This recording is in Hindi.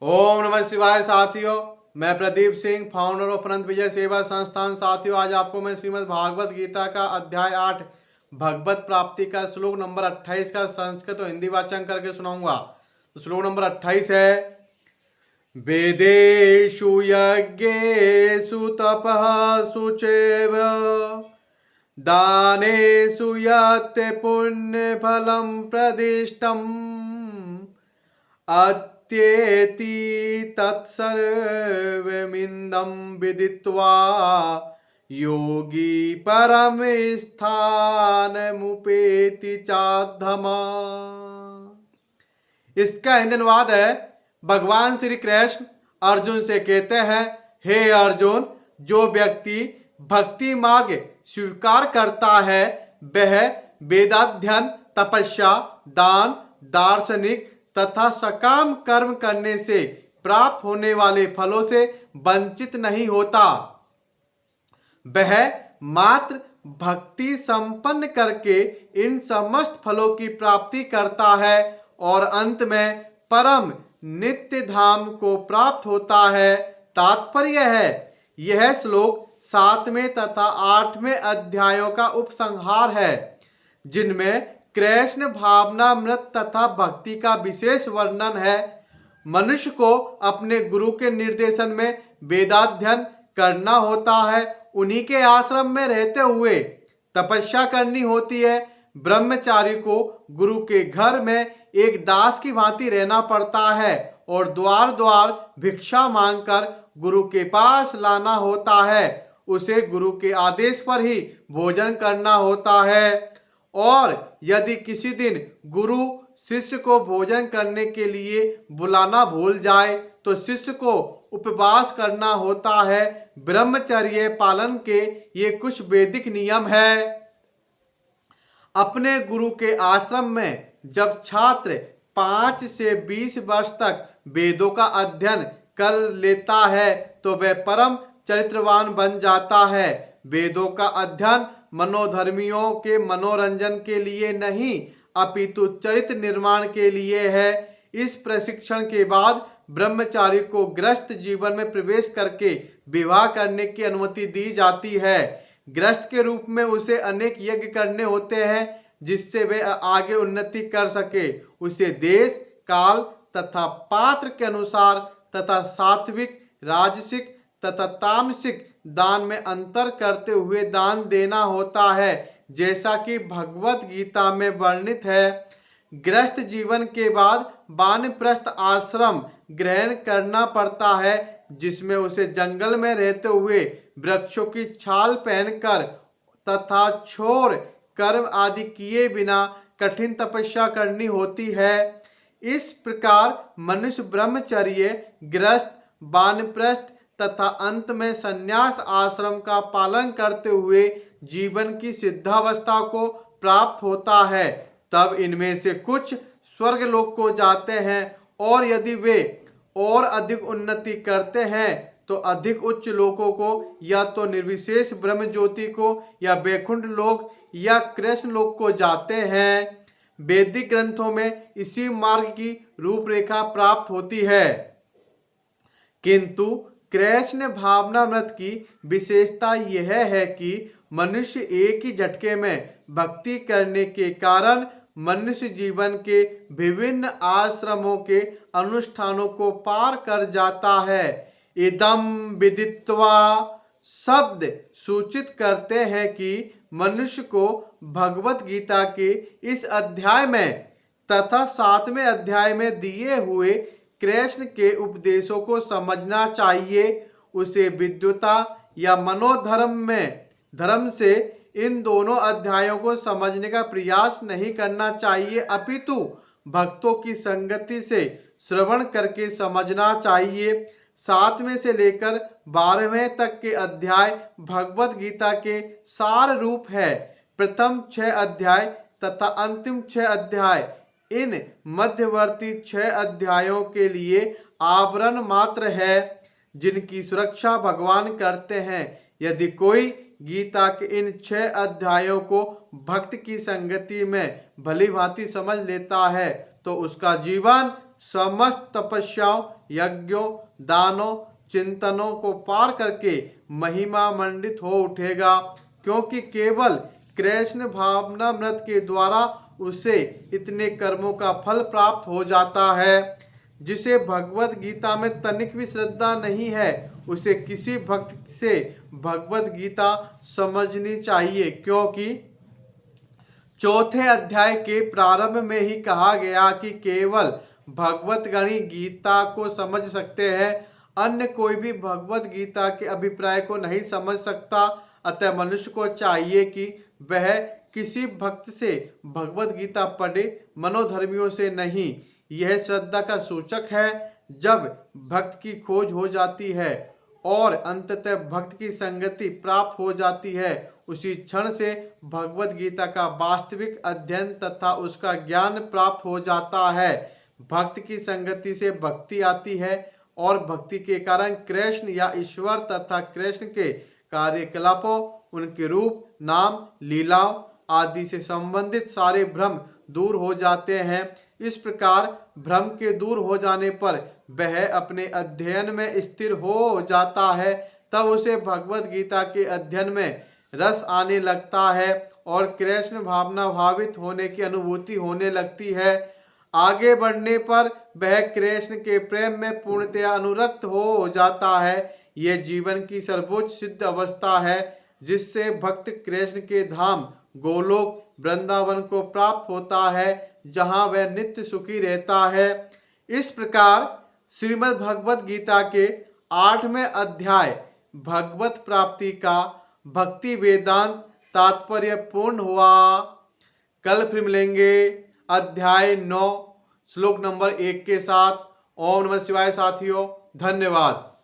ओम नमः शिवाय साथियों, मैं प्रदीप सिंह, फाउंडर ऑफ अनंत विजय सेवा संस्थान। साथियों, आज आपको मैं श्रीमद् भागवत गीता का अध्याय 8 भगवत प्राप्ति का श्लोक नंबर 28 का संस्कृत और हिंदी वाचन करके सुनाऊंगा। तो श्लोक नंबर 28 है, वेदेषु यज्ञेषु तपःसु चैव दानेषु यत् पुण्यफलं प्रदिष्टम् अत्येति तत्सर्वमिन्दं विदित्वा योगी परम स्थानमुपेति चाद्धमा। इसका हिंदी अनुवाद है, भगवान श्री कृष्ण अर्जुन से कहते हैं, हे अर्जुन, जो व्यक्ति भक्ति मार्ग स्वीकार करता है वह वेदाध्ययन, तपस्या, दान, दार्शनिक तथा सकाम कर्म करने से प्राप्त होने वाले फलों से वंचित नहीं होता। वह मात्र भक्ति संपन्न करके इन समस्त फलों की प्राप्ति करता है और अंत में परम नित्य धाम को प्राप्त होता है। तात्पर्य है, यह श्लोक 7वें तथा 8वें अध्यायों का उपसंहार है, जिनमें कृष्ण भावनामृत तथा भक्ति का विशेष वर्णन है। मनुष्य को अपने गुरु के निर्देशन में वेदाध्ययन करना होता है, उन्हीं के आश्रम में रहते हुए तपस्या करनी होती है। ब्रह्मचारी को गुरु के घर में एक दास की भांति रहना पड़ता है और द्वार द्वार भिक्षा मांगकर गुरु के पास लाना होता है। उसे गुरु के आदेश पर ही भोजन करना होता है और यदि किसी दिन गुरु शिष्य को भोजन करने के लिए बुलाना भूल जाए तो शिष्य को उपवास करना होता है। ब्रह्मचर्य पालन के ये कुछ वैदिक नियम है। अपने गुरु के आश्रम में जब छात्र 5 से 20 वर्ष तक वेदों का अध्ययन कर लेता है तो वह परम चरित्रवान बन जाता है। वेदों का अध्ययन मनोधर्मियों के मनोरंजन के लिए नहीं अपितु चरित्र निर्माण के लिए है। इस प्रशिक्षण के बाद ब्रह्मचारी को गृहस्थ जीवन में प्रवेश करके विवाह करने की अनुमति दी जाती है। गृहस्थ के रूप में उसे अनेक यज्ञ करने होते हैं जिससे वे आगे उन्नति कर सके। उसे देश, काल तथा पात्र के अनुसार तथा सात्विक, राजसिक तथा तामसिक दान में अंतर करते हुए दान देना होता है, जैसा कि भगवत गीता में वर्णित है। गृहस्थ जीवन के बाद वानप्रस्थ आश्रम ग्रहण करना पड़ता है, जिसमें उसे जंगल में रहते हुए वृक्षों की छाल पहनकर तथा छोर कर्म आदि किए बिना कठिन तपस्या करनी होती है। इस प्रकार मनुष्य ब्रह्मचर्य, गृहस्थ, वानप्रस्थ तथा अंत में संन्यास आश्रम का पालन करते हुए जीवन की सिद्धावस्था को प्राप्त होता है। तब इनमें से कुछ स्वर्ग लोक को जाते हैं और यदि वे और अधिक उन्नति करते हैं तो अधिक उच्च लोकों को या तो निर्विशेष ब्रह्म ज्योति को या वैकुंठ लोक या कृष्ण लोक को जाते हैं। वैदिक ग्रंथों में इसी मार्ग की रूपरेखा प्राप्त होती है, किंतु कृष्ण भावनामृत की विशेषता यह है कि मनुष्य एक ही झटके में भक्ति करने के कारण मनुष्य जीवन के विभिन्न आश्रमों के अनुष्ठानों को पार कर जाता है। इदम विदित्वा शब्द सूचित करते हैं कि मनुष्य को भगवत गीता के इस अध्याय में तथा 7वें अध्याय में दिए हुए कृष्ण के उपदेशों को समझना चाहिए। उसे विद्वता या मनोधर्म में धर्म से इन दोनों अध्यायों को समझने का प्रयास नहीं करना चाहिए, अपितु भक्तों की संगति से श्रवण करके समझना चाहिए। 7वें से लेकर 12वें तक के अध्याय भगवत गीता के सार रूप है। प्रथम 6 अध्याय तथा अंतिम 6 अध्याय इन मध्यवर्ती 6 अध्यायों के लिए आवरण मात्र है, जिनकी सुरक्षा भगवान करते हैं। यदि कोई गीता के इन 6 अध्यायों को भक्त की संगति में भली भांति समझ लेता है तो उसका जीवन समस्त तपस्याओं, यज्ञों, दानों, चिंतनों को पार करके महिमा मंडित हो उठेगा, क्योंकि केवल कृष्ण भावनामृत के द्वारा उसे इतने कर्मों का फल प्राप्त हो जाता है। जिसे भगवत गीता में तनिक भी श्रद्धा नहीं है, उसे किसी भक्त से भगवत गीता समझनी चाहिए, क्योंकि चौथे अध्याय के प्रारंभ में ही कहा गया कि केवल भगवत गणी गीता को समझ सकते हैं, अन्य कोई भी भगवत गीता के अभिप्राय को नहीं समझ सकता। अतः मनुष्य को चाहिए कि वह किसी भक्त से भगवत गीता पढ़े, मनोधर्मियों से नहीं। यह श्रद्धा का सूचक है। जब भक्त की खोज हो जाती है और अंततः भक्त की संगति प्राप्त हो जाती है, उसी क्षण से भगवत गीता का वास्तविक अध्ययन तथा उसका ज्ञान प्राप्त हो जाता है। भक्त की संगति से भक्ति आती है और भक्ति के कारण कृष्ण या ईश्वर तथा कृष्ण के कार्यकलापों, उनके रूप, नाम, लीलाओं आदि से संबंधित सारे भ्रम दूर हो जाते हैं। इस प्रकार भ्रम के दूर हो जाने पर वह अपने अध्ययन में स्थिर हो जाता है। तब उसे भगवत गीता के अध्ययन में रस आने लगता है और कृष्ण भावना भावित होने की अनुभूति होने लगती है। आगे बढ़ने पर वह कृष्ण के प्रेम में पूर्णतया अनुरक्त हो जाता है। यह जीवन की सर्वोच्च सिद्ध अवस्था है, जिससे भक्त कृष्ण के धाम गोलोक वृंदावन को प्राप्त होता है, जहां वह नित्य सुखी रहता है। इस प्रकार श्रीमद् भगवत गीता के 8वें अध्याय भगवत प्राप्ति का भक्ति वेदांत तात्पर्य पूर्ण हुआ। कल फिर मिलेंगे अध्याय 9 श्लोक नंबर 1 के साथ। ओम नमः शिवाय साथियों, धन्यवाद।